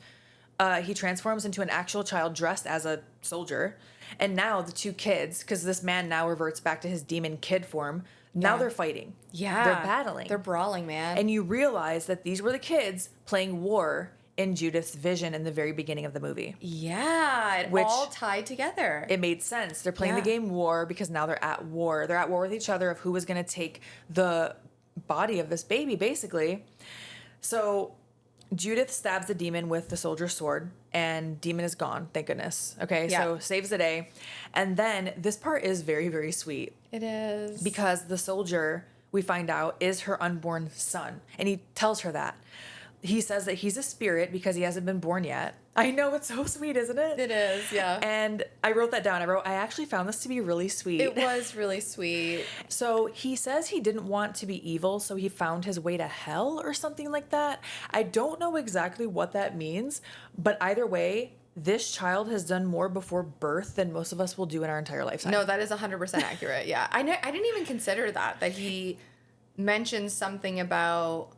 He transforms into an actual child dressed as a soldier. And now the two kids, because this man now reverts back to his demon kid form, now they're fighting. Yeah. They're battling. They're brawling, man. And you realize that these were the kids playing war in Judith's vision in the very beginning of the movie. Yeah, it all tied together. It made sense. They're playing the game war because now they're at war. They're at war with each other of who was going to take the body of this baby, basically. So Judith stabs the demon with the soldier's sword, and demon is gone, thank goodness. Okay, so saves the day. And then this part is very, very sweet. It is. Because the soldier, we find out, is her unborn son. And he tells her that. He says that he's a spirit because he hasn't been born yet. I know, it's so sweet, isn't it? It is, yeah. And I wrote that down. I actually found this to be really sweet. It was really sweet. So he says he didn't want to be evil, so he found his way to hell or something like that. I don't know exactly what that means, but either way, this child has done more before birth than most of us will do in our entire lifetime. No, that is 100% accurate, yeah. I didn't even consider that he mentioned something about...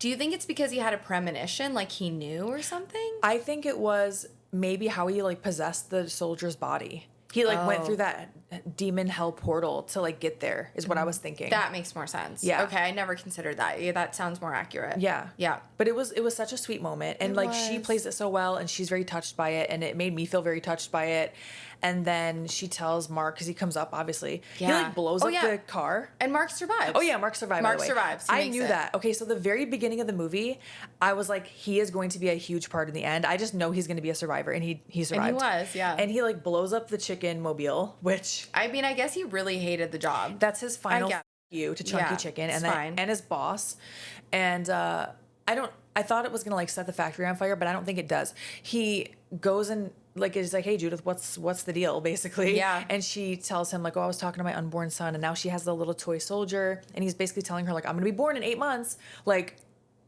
Do you think it's because he had a premonition, like he knew or something? I think it was maybe how he like possessed the soldier's body. He like went through that demon hell portal to like get there is what I was thinking. That makes more sense. Yeah. Okay, I never considered that. Yeah, that sounds more accurate. Yeah. Yeah. But it was such a sweet moment. And she plays it so well and she's very touched by it and it made me feel very touched by it. And then she tells Mark, because he comes up, obviously. Yeah. He like blows up the car. And Mark survives. Oh yeah, Mark survived. Mark survives. I knew that. Okay, so the very beginning of the movie, I was like, he is going to be a huge part in the end. I just know he's going to be a survivor, and he survived. And he was, yeah. And he like blows up the chicken mobile, which I mean, I guess he really hated the job. that's his final you to Chunky Chicken, and and his boss. And I thought it was gonna like set the factory on fire, but I don't think it does. He goes and like is like, hey Judith, what's the deal, basically? Yeah. And she tells him like, oh, I was talking to my unborn son, and now she has the little toy soldier, and he's basically telling her like, I'm gonna be born in 8 months, like.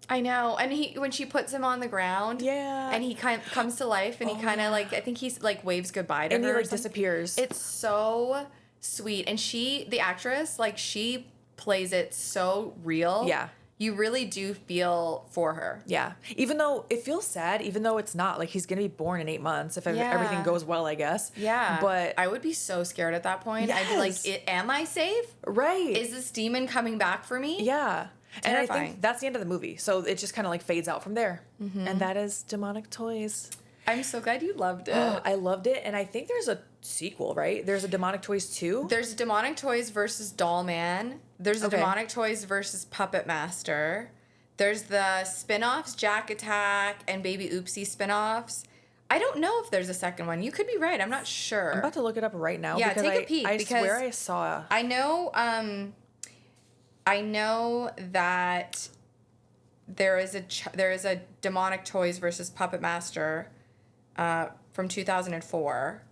I know, and when she puts him on the ground, and he kind of comes to life, and he kind of like, I think he's like waves goodbye to her, and he like disappears. It's so sweet, and the actress, like she plays it so real. Yeah. You really do feel for her. Yeah. Even though it feels sad, even though it's not, like he's going to be born in 8 months if everything goes well, I guess. Yeah. But I would be so scared at that point. Yes. I'd be like, am I safe? Right. Is this demon coming back for me? Yeah. Terrifying. And I think that's the end of the movie. So it just kind of like fades out from there. Mm-hmm. And that is Demonic Toys. I'm so glad you loved it. Oh, I loved it. And I think there's a sequel, right? There's a Demonic Toys 2. There's Demonic Toys versus Doll Man. There's a Demonic Toys versus Puppet Master. There's the spin-offs, Jack Attack and Baby Oopsy spin-offs. I don't know if there's a second one. You could be right. I'm not sure. I'm about to look it up right now. Yeah, because take a peek. I because swear I saw. I know that there is a Demonic Toys versus Puppet Master from 2004,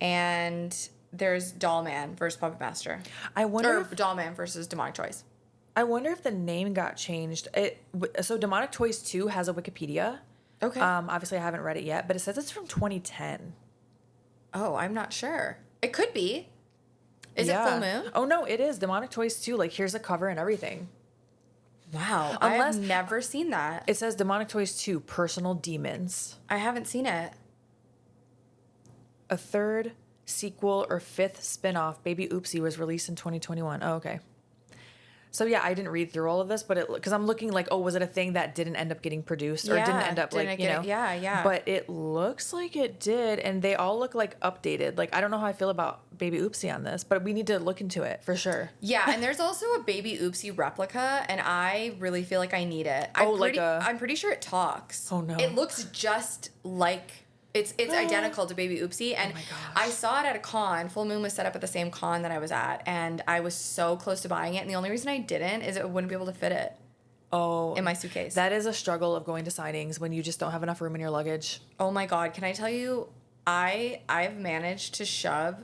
and there's Doll Man versus Puppet Master. I wonder Or Doll Man versus Demonic Toys. I wonder if the name got changed. So Demonic Toys 2 has a Wikipedia. Okay. Obviously I haven't read it yet, but it says it's from 2010. Oh, I'm not sure. It could be. Is it Full Moon? Oh no, it is Demonic Toys 2. Like here's a cover and everything. Wow. I've never seen that. It says Demonic Toys 2 Personal Demons. I haven't seen it. A third sequel or fifth spin-off, Baby Oopsy, was released in 2021. Oh, okay. So yeah, I didn't read through all of this, but because I'm looking like, oh, was it a thing that didn't end up getting produced or didn't end up Yeah. But it looks like it did, and they all look like updated. Like I don't know how I feel about Baby Oopsy on this, but we need to look into it for sure. Yeah, and there's also a Baby Oopsy replica, and I really feel like I need it. I'm pretty sure it talks. Oh no. It looks just like it's identical to Baby Oopsy, and I saw it at a con. Full Moon was set up at the same con that I was at, and I was so close to buying it, and the only reason I didn't is it wouldn't be able to fit it. Oh, in my suitcase. That is a struggle of going to signings when you just don't have enough room in your luggage. Oh my God, can I tell you, I've managed to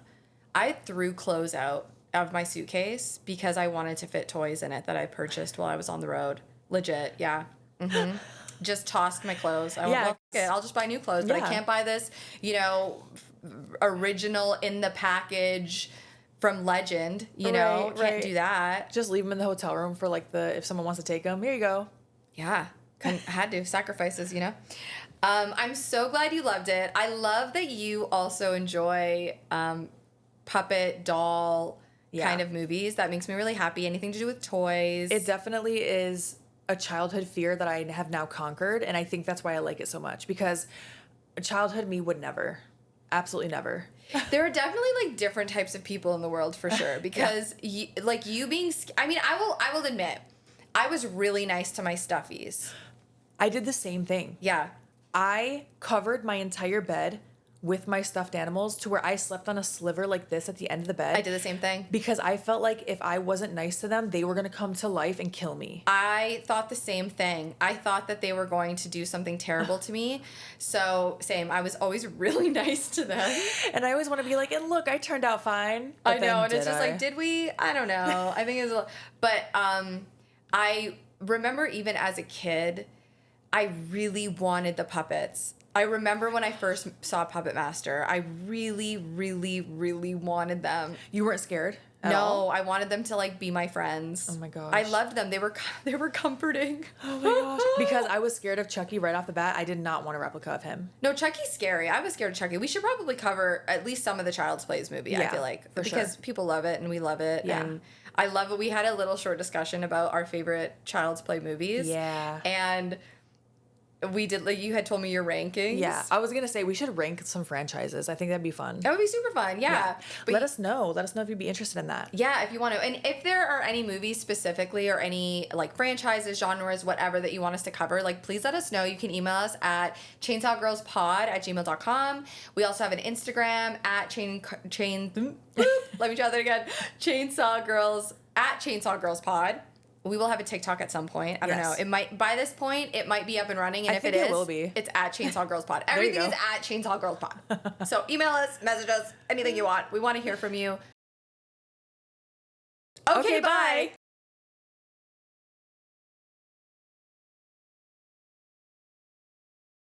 I threw clothes out of my suitcase because I wanted to fit toys in it that I purchased while I was on the road. Legit, yeah. Mm-hmm. Just tossed my clothes. I went, well, okay, I'll just buy new clothes, but I can't buy this, original in the package from Legend, can't do that. Just leave them in the hotel room for if someone wants to take them, here you go. Yeah, I had to, sacrifices, I'm so glad you loved it. I love that you also enjoy puppet doll kind of movies. That makes me really happy. Anything to do with toys. It definitely is a childhood fear that I have now conquered, and I think that's why I like it so much, because childhood me would never, absolutely never. There are definitely different types of people in the world for sure, because you being, I will admit, I was really nice to my stuffies. I did the same thing. Yeah. I covered my entire bed with my stuffed animals to where I slept on a sliver like this at the end of the bed. I did the same thing. Because I felt like if I wasn't nice to them, they were going to come to life and kill me. I thought the same thing. I thought that they were going to do something terrible to me. So, same. I was always really nice to them. And I always want to be like, and look, I turned out fine. I know. And it's just did we? I don't know. I think it was but I remember even as a kid, I really wanted the puppets. I remember when I first saw Puppet Master, I really, really, really wanted them. You weren't scared at No, all? I wanted them to be my friends. Oh my gosh. I loved them. They were comforting. Oh my gosh. Because I was scared of Chucky right off the bat. I did not want a replica of him. No, Chucky's scary. I was scared of Chucky. We should probably cover at least some of the Child's Plays movie, I feel like. Because people love it and we love it. Yeah. And I love it. We had a little short discussion about our favorite Child's Play movies. Yeah. And we did, you had told me your rankings. Yeah, I was gonna say we should rank some franchises. I think that'd be fun. That would be super fun. Yeah. But let us know if you'd be interested in that. Yeah, if you want to. And if there are any movies specifically or any franchises, genres, whatever that you want us to cover, please let us know. You can email us at chainsawgirlspod@gmail.com. We also have an Instagram at let me try that again. @chainsawgirlspod. We will have a TikTok at some point. I don't know. It might, by this point, it might be up and running. And if it is, will be. It's at Chainsaw Girls Pod. Everything is at Chainsaw Girls Pod. So email us, message us, anything you want. We want to hear from you. Okay, bye.